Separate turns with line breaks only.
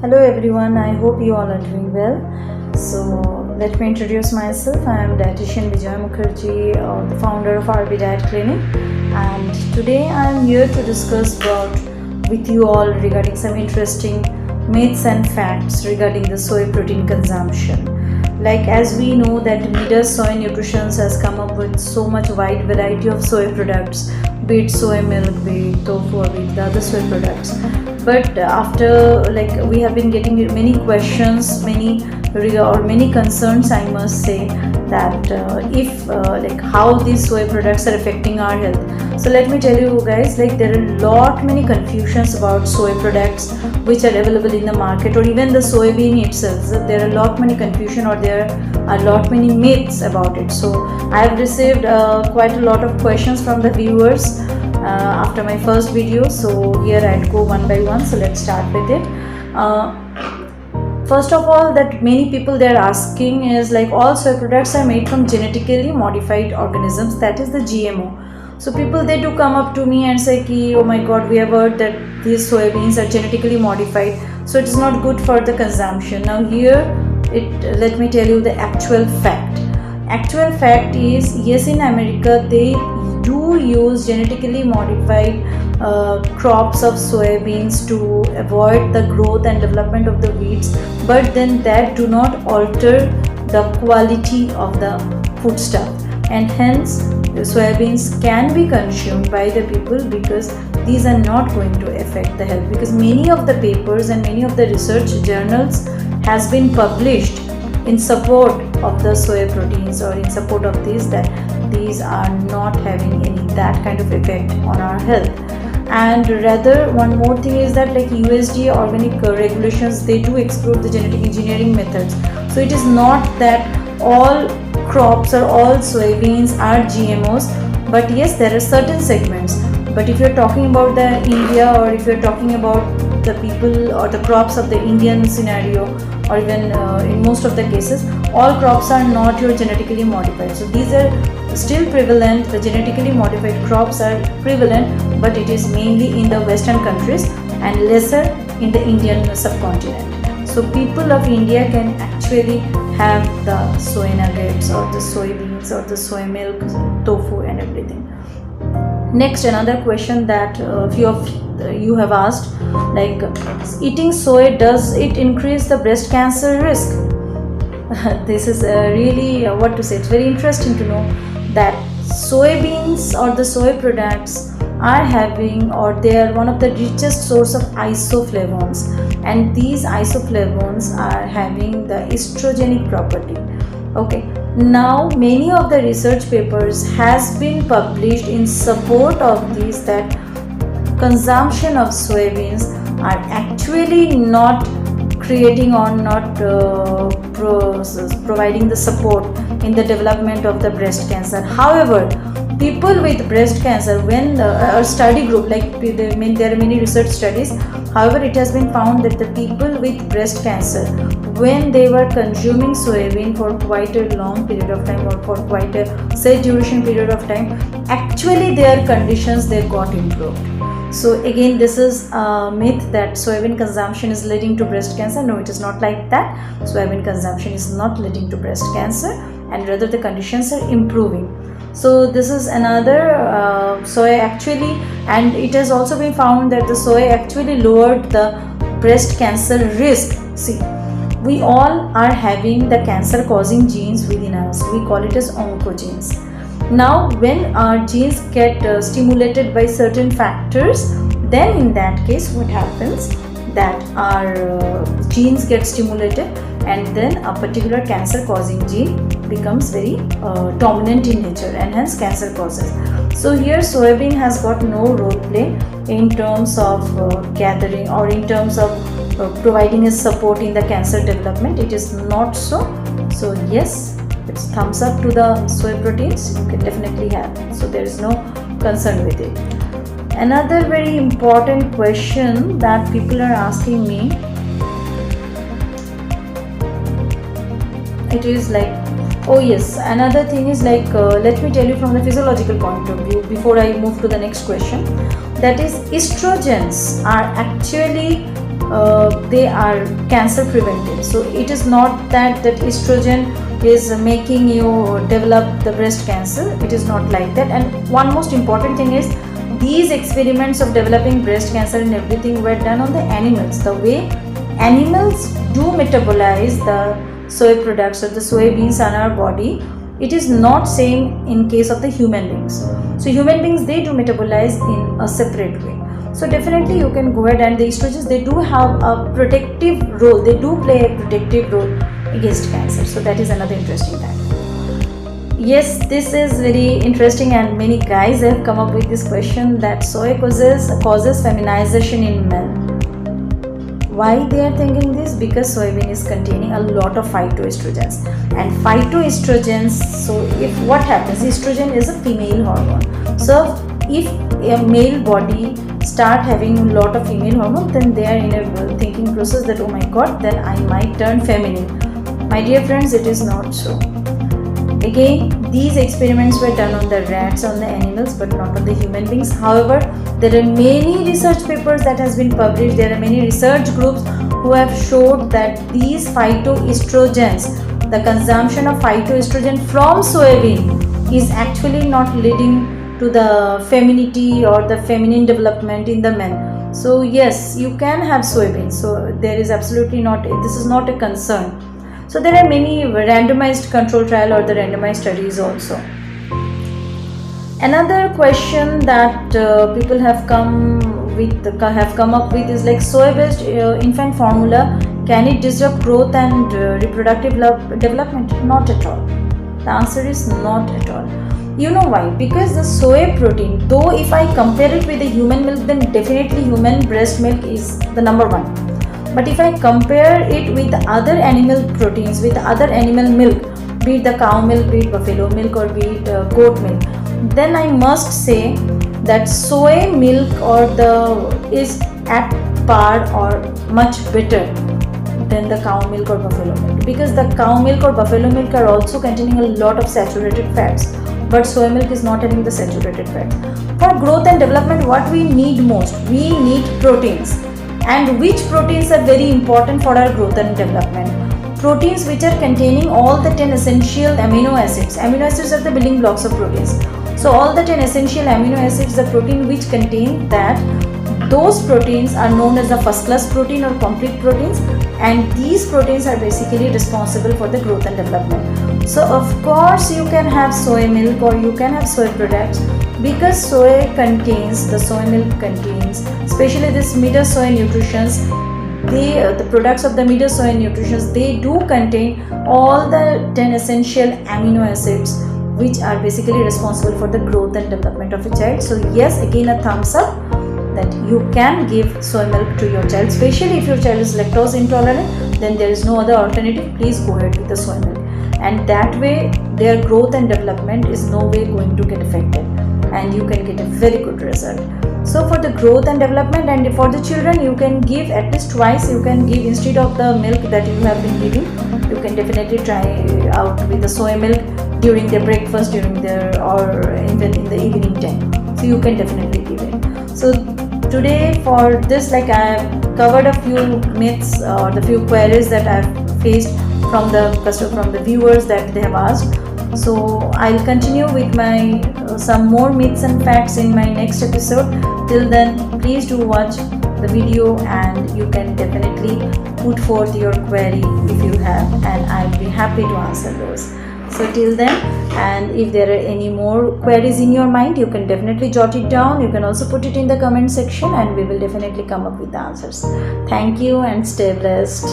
Hello everyone, I hope you all are doing well. So let me introduce myself. I am dietitian Vijay Mukherjee, the founder of RB Diet Clinic, and today I am here to discuss about with you all regarding some interesting myths and facts regarding the soy protein consumption. Like as we know that Midas Soy Nutritions has come up with so much wide variety of soy products, be it soy milk, be it tofu, or be it the other soy products. But after we have been getting many questions, many concerns, I must say, that if how these soy products are affecting our health. So let me tell you guys, there are many confusions about soy products which are available in the market, or even the soybean itself. So there are many confusion, or there are many myths about it. So I have received quite a lot of questions from the viewers after my first video. So here I'll go one by one. So let's start with it. First of all, that many people they're asking is all soy products are made from genetically modified organisms, that is the GMO. So people they do come up to me and say ki, oh my god, we have heard that these soybeans are genetically modified, so it is not good for the consumption. Now here let me tell you the actual fact. Actual fact is, yes, in America they do use genetically modified crops of soybeans to avoid the growth and development of the weeds, but then that do not alter the quality of the foodstuff, and hence the soybeans can be consumed by the people, because these are not going to affect the health, because many of the papers and many of the research journals has been published in support of the soy proteins, or in support of these, that these are not having any that kind of effect on our health. And rather, one more thing is that USDA organic regulations, they do exclude the genetic engineering methods. So it is not that all crops or all soybeans are GMOs, but yes, there are certain segments. But if you're talking about the India, or if you're talking about the people or the crops of the Indian scenario, or even in most of the cases, all crops are not your genetically modified. So these are still prevalent. The genetically modified crops are prevalent, but it is mainly in the Western countries and lesser in the Indian subcontinent. So people of India can actually have the soy nuggets, or the soybeans, or the soy milk, tofu, and everything. Next, another question that few of you have asked, eating soy, does it increase the breast cancer risk? This is really what to say. It's very interesting to know that soybeans or the soy products are having, or they are one of the richest source of isoflavones, and these isoflavones are having the estrogenic property. Okay, now many of the research papers has been published in support of this, that consumption of soybeans are actually not creating or not providing the support in the development of the breast cancer. However, people with breast cancer, when a study group, there are many research studies, however, it has been found that the people with breast cancer, when they were consuming soybean for quite a long period of time, or for quite a set duration period of time, actually their conditions, they got improved. So again, this is a myth that soybean consumption is leading to breast cancer. No, it is not like that. Soybean consumption is not leading to breast cancer, and rather the conditions are improving. So this is another soy actually, and it has also been found that the soy actually lowered the breast cancer risk. See, we all are having the cancer causing genes within us. We call it as oncogenes. Now when our genes get stimulated by certain factors, then in that case what happens, that our genes get stimulated, and then a particular cancer causing gene becomes very dominant in nature, and hence cancer causes. So here soybean has got no role play in terms of gathering, or in terms of providing a support in the cancer development. It is not so. So yes, it's thumbs up to the soy proteins, you can definitely have. So there is no concern with it. Another very important question that people are asking me, it is oh yes, another thing is let me tell you from the physiological point of view before I move to the next question, that is estrogens are actually they are cancer preventive. So it is not that estrogen is making you develop the breast cancer. It is not like that. And one most important thing is, these experiments of developing breast cancer and everything were done on the animals. The way animals do metabolize the soy products or the soybeans in our body, it is not same in case of the human beings. So human beings, they do metabolize in a separate way. So definitely you can go ahead, and the estrogens, they do have a protective role. They do play a protective role against cancer. So that is another interesting fact. Yes, this is very interesting, and many guys have come up with this question that soy causes feminization in men. Why they are thinking this? Because soybean is containing a lot of phytoestrogens, and phytoestrogens, so if what happens, estrogen is a female hormone. So if a male body start having a lot of female hormone, then they are in a thinking process that, oh my god, then I might turn feminine. My dear friends, it is not so. Again, these experiments were done on the rats, on the animals, but not on the human beings. However, there are many research papers that has been published. There are many research groups who have showed that these phytoestrogens, the consumption of phytoestrogen from soybean, is actually not leading to the femininity or the feminine development in the men. So yes, you can have soybeans. So there is absolutely not, this is not a concern. So there are many randomized control trial or the randomized studies also. Another question that people have come up with is like, soy-based infant formula, can it disrupt growth and reproductive development? Not at all. The answer is not at all. You know why? Because the soy protein, though if I compare it with the human milk, then definitely human breast milk is the number one. But if I compare it with other animal proteins, with other animal milk, be it the cow milk, be it buffalo milk, or be it goat milk, then I must say that soy milk is at par or much better than the cow milk or buffalo milk, because the cow milk or buffalo milk are also containing a lot of saturated fats, but soy milk is not having the saturated fats. For growth and development, what we need most? We need proteins. And which proteins are very important for our growth and development? Proteins which are containing all the 10 essential amino acids. Amino acids are the building blocks of proteins. So all the 10 essential amino acids, the protein which contain that, those proteins are known as the first class protein or complete proteins, and these proteins are basically responsible for the growth and development. So of course you can have soy milk or you can have soy products, because soy milk contains, especially this Mida Soy Nutritions, the products of the Mida Soy Nutritions, they do contain all the 10 essential amino acids which are basically responsible for the growth and development of a child. So yes, again a thumbs up that you can give soy milk to your child, especially if your child is lactose intolerant, then there is no other alternative. Please go ahead with the soy milk, and that way their growth and development is no way going to get affected, and you can get a very good result. So for the growth and development, and for the children, you can give at least twice. You can give, instead of the milk that you have been giving, you can definitely try out with the soy milk during their breakfast, or even in the evening time. So you can definitely give it. So today for this, like, I have covered a few myths or the few queries that I have faced from the viewers that they have asked. So I'll continue with my some more myths and facts in my next episode. Till then, please do watch the video, and you can definitely put forth your query if you have, and I'll be happy to answer those. So till then, and if there are any more queries in your mind, you can definitely jot it down. You can also put it in the comment section, and we will definitely come up with the answers. Thank you and stay blessed.